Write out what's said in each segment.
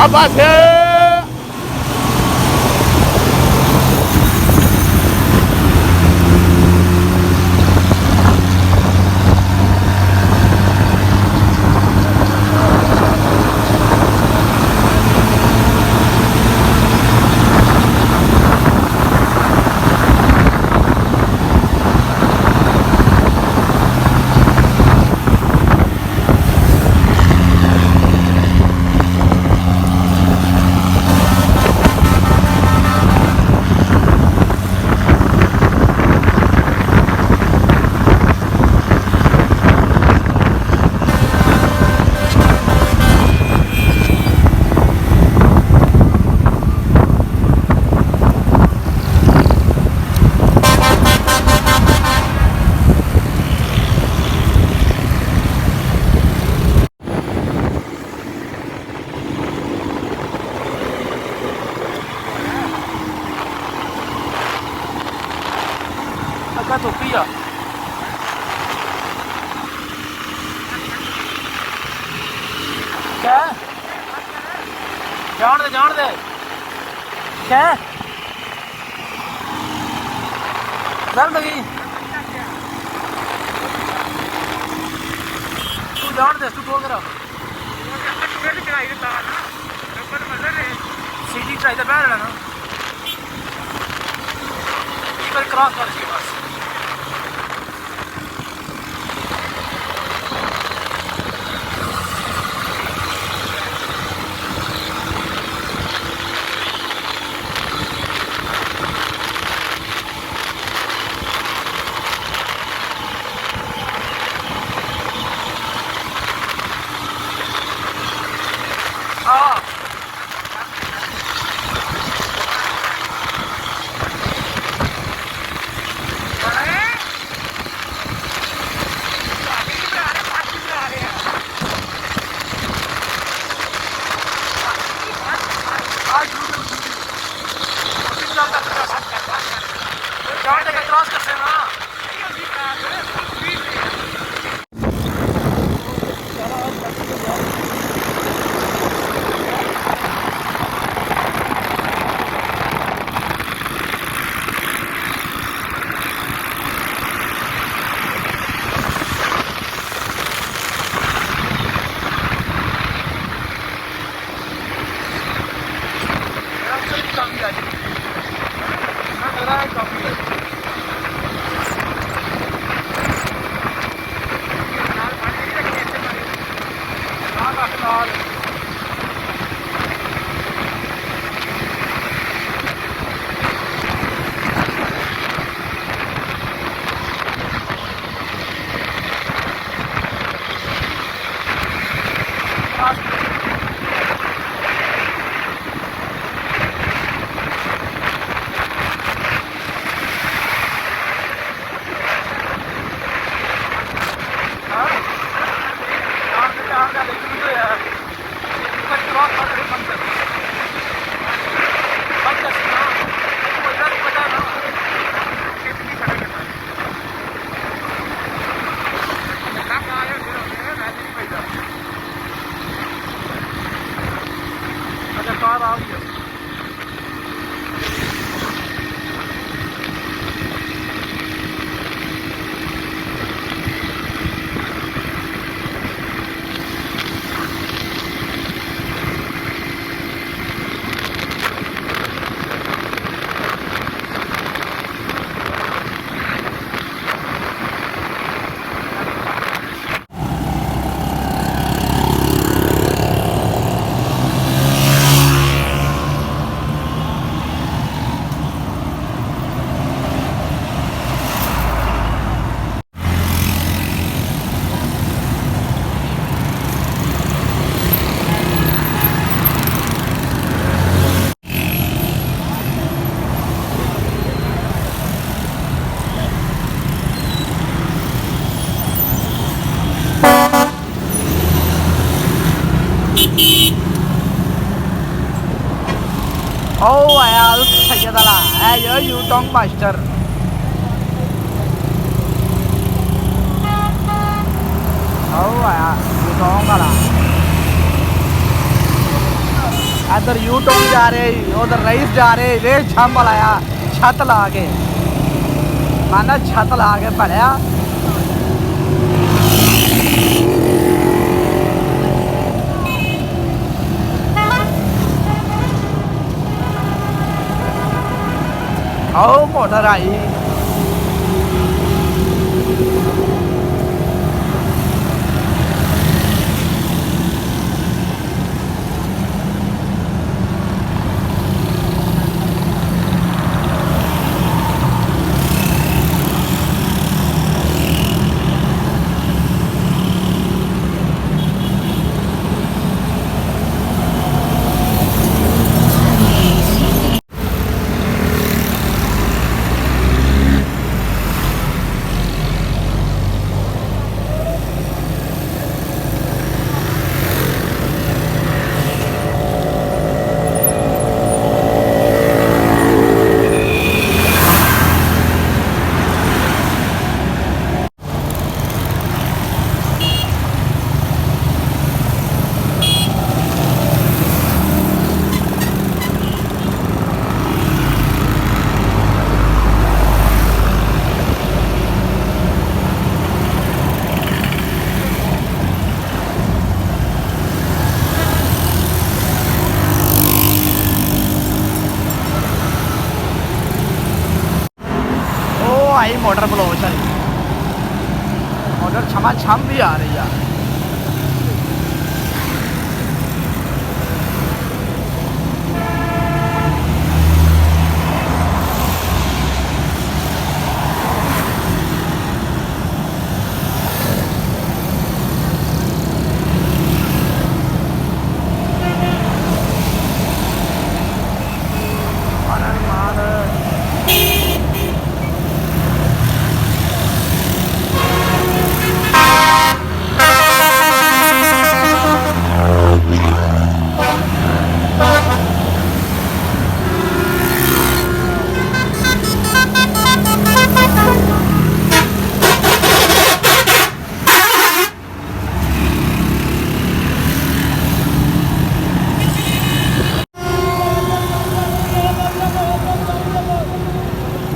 Abbas ya. ਅੱਗਾ ਧੁੱਪੀ ਆ ਕਿਆ ਜਾਣ ਦੇ ਕਿਆ ਚੱਲ ਗਈ ਤੂੰ ਜਾਣ ਦੇ ਤੂੰ ਬੋਲ ਕਰਾ सीधी चढ़ाई तो बह लेना एक बार क्रॉस कर इसके पास क्रॉस कर सकते ना Oh ya, lu saja lah. Ayo, you tong master. Oh ya, you tong lah. इधर यू टर्न जा रहे उधर रईस जा रहे वे छंभ लाया छत ला के माना छत ला के भलिया आओ मोटर आई आई मोटर ब्लोच है मोटर छमा छम भी आ रही है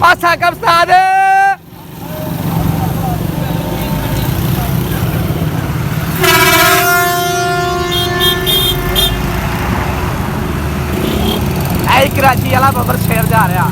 पासा कब साद कराची वाला बबर शेर जा रहा